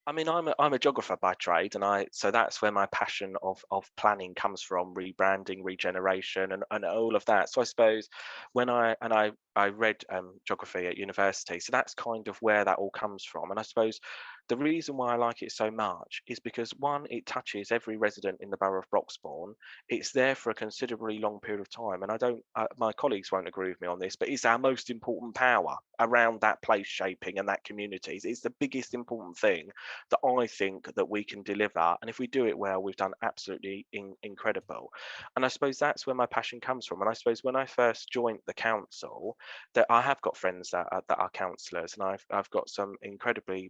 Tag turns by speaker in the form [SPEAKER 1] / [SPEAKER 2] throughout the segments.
[SPEAKER 1] I mean, I'm a geographer by trade, and so that's where my passion of planning comes from, rebranding, regeneration, and all of that. So I suppose when I read geography at university, so that's kind of where that all comes from. And I suppose the reason why I like it so much is because one, it touches every resident in the borough of Broxbourne. It's there for a considerably long period of time, and I don't. My colleagues won't agree with me on this, but it's our most important power around that place shaping and that community. It's the biggest important thing that I think that we can deliver. And if we do it well, we've done absolutely incredible. And I suppose that's where my passion comes from. And I suppose when I first joined the council, that I have got friends that are councillors, and I've got some incredible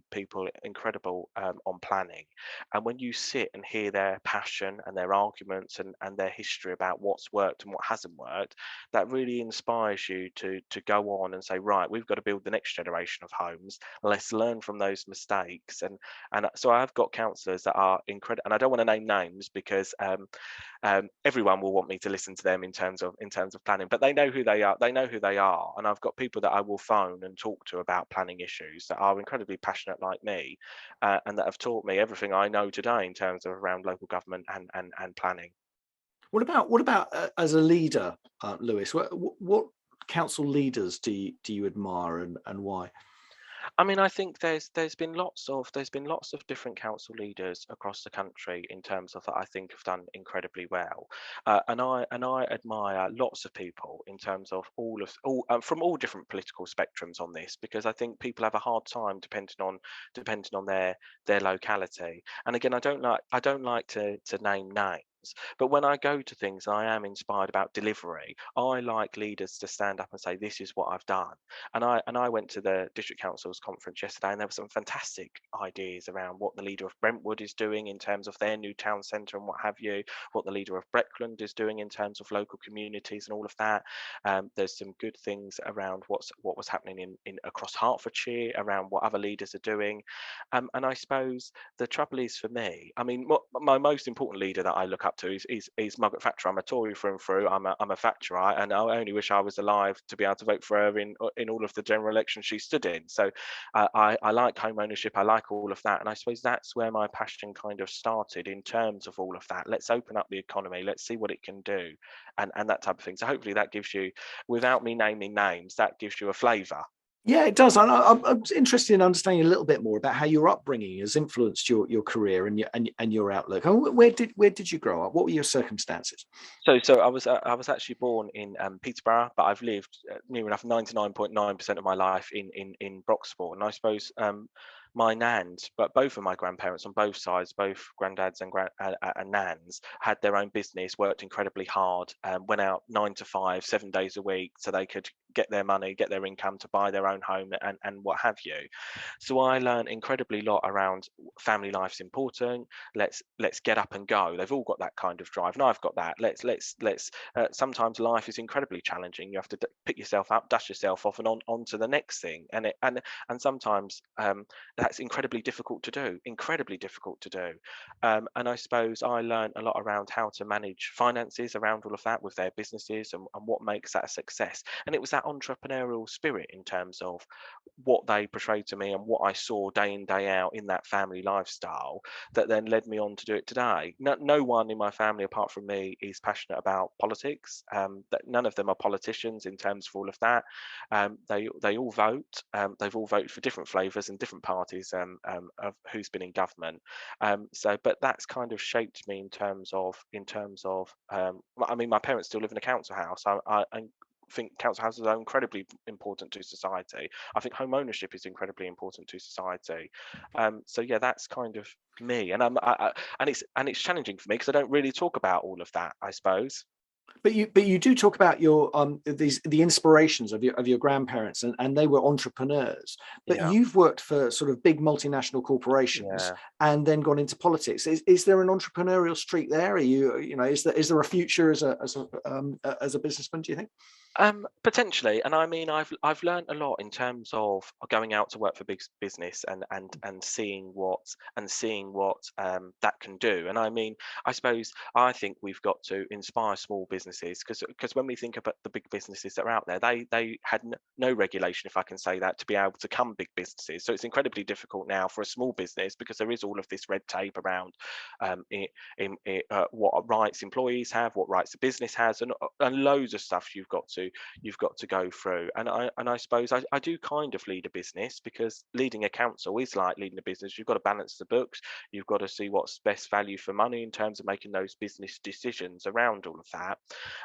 [SPEAKER 1] on planning. And when you sit and hear their passion and their arguments and their history about what's worked and what hasn't worked, that really inspires you to go on and say, right, we've got to build the next generation of homes. Let's learn from those mistakes. And so I've got counsellors that are incredible, and I don't want to name names because everyone will want me to listen to them in terms of planning, but they know who they are. They know who they are, and I've got people that I will phone and talk to about planning issues that are incredibly passionate like me, and that have taught me everything I know today in terms of around local government and planning.
[SPEAKER 2] What about as a leader, Lewis? What council leaders do you admire, and why?
[SPEAKER 1] I mean, I think there's been lots of different council leaders across the country in terms of that I think have done incredibly well, and I admire lots of people in terms of all from all different political spectrums on this, because I think people have a hard time depending on their locality. And again, I don't like to name names. But when I go to things, I am inspired about delivery. I like leaders to stand up and say, "This is what I've done." And I went to the district council's conference yesterday, and there were some fantastic ideas around what the leader of Brentwood is doing in terms of their new town centre and what have you, what the leader of Breckland is doing in terms of local communities and all of that. There's some good things around what was happening in across Hertfordshire around what other leaders are doing. And I suppose the trouble is for me, I mean, my most important leader that I look up to is Margaret Thatcher. I'm a Tory through and through. I'm a Thatcherite, and I only wish I was alive to be able to vote for her in all of the general elections she stood in. So I like home ownership. I like all of that, and I suppose that's where my passion kind of started in terms of all of that. Let's open up the economy. Let's see what it can do, and that type of thing. So hopefully that gives you, without me naming names, that gives you a flavour.
[SPEAKER 2] Yeah, it does. I'm interested in understanding a little bit more about how your upbringing has influenced your career and your outlook. And where did you grow up? What were your circumstances?
[SPEAKER 1] So I was actually born in Peterborough, but I've lived near enough 99.9% of my life in Broxbourne. And I suppose my nans, but both of my grandparents on both sides, both granddads and nans, had their own business, worked incredibly hard, went out 9 to 5, 7 days a week, so they could get their money, get their income to buy their own home and what have you. So I learned incredibly lot around family life's important. Let's get up and go. They've all got that kind of drive, and I've got that. Let's. Sometimes life is incredibly challenging. You have to pick yourself up, dust yourself off, and on to the next thing. And sometimes that's incredibly difficult to do. Incredibly difficult to do. And I suppose I learned a lot around how to manage finances around all of that with their businesses and what makes that a success. And it was that entrepreneurial spirit in terms of what they portrayed to me and what I saw day in, day out in that family lifestyle that then led me on to do it today. No one in my family apart from me is passionate about politics. That none of them are politicians in terms of all of that. They all vote. They've all voted for different flavours and different parties of who's been in government. But that's kind of shaped me in terms of. I mean, my parents still live in a council house. I think council houses are incredibly important to society. I think home ownership is incredibly important to society. So yeah, that's kind of me, and it's challenging for me because I don't really talk about all of that, I suppose.
[SPEAKER 2] But you do talk about your the inspirations of your grandparents, and they were entrepreneurs. But
[SPEAKER 1] Yeah,
[SPEAKER 2] you've worked for sort of big multinational corporations
[SPEAKER 1] yeah.
[SPEAKER 2] and then gone into politics. Is there an entrepreneurial streak there? Are you know is there a future as a businessman? Do you think?
[SPEAKER 1] Potentially, and I mean, I've learned a lot in terms of going out to work for big business and seeing what that can do. And I mean, I suppose I think we've got to inspire small businesses because when we think about the big businesses that are out there, they had no regulation, if I can say that, to be able to become big businesses. So it's incredibly difficult now for a small business because there is all of this red tape around what rights employees have, what rights the business has, and loads of stuff you've got to go through. And I suppose I do kind of lead a business, because leading a council is like leading a business. You've got to balance the books. You've got to see what's best value for money in terms of making those business decisions around all of that.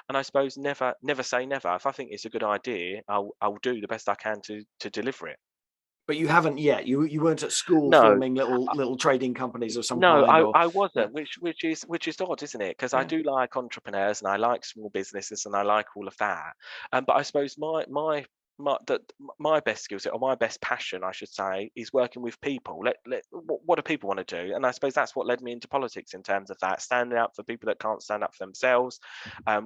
[SPEAKER 1] And I suppose never say never. If I think it's a good idea, I'll do the best I can to deliver it.
[SPEAKER 2] But you haven't yet. You weren't at school
[SPEAKER 1] No,
[SPEAKER 2] forming little trading companies of some
[SPEAKER 1] no,
[SPEAKER 2] kind, or
[SPEAKER 1] I
[SPEAKER 2] yeah,
[SPEAKER 1] wasn't, which is odd, isn't it? Because I
[SPEAKER 2] yeah.
[SPEAKER 1] do like entrepreneurs and I like small businesses and I like all of that. But I suppose my best skill set, or my best passion, I should say, is working with people. What do people want to do? And I suppose that's what led me into politics, in terms of that, standing up for people that can't stand up for themselves.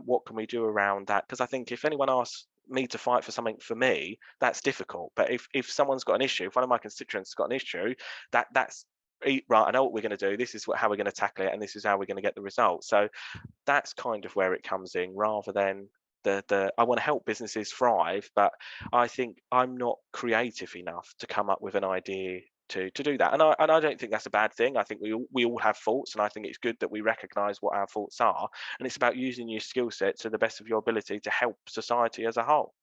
[SPEAKER 1] What can we do around that? Because I think if anyone asks me to fight for something for me, that's difficult. But if someone's got an issue, if one of my constituents has got an issue, that's right, I know what we're going to do. This is how we're going to tackle it, and this is how we're going to get the result. So that's kind of where it comes in, rather than the I want to help businesses thrive, but I think I'm not creative enough to come up with an idea to do that. And I don't think that's a bad thing. I think we all have faults, and I think it's good that we recognize what our faults are, and it's about using your skill set to the best of your ability to help society as a whole.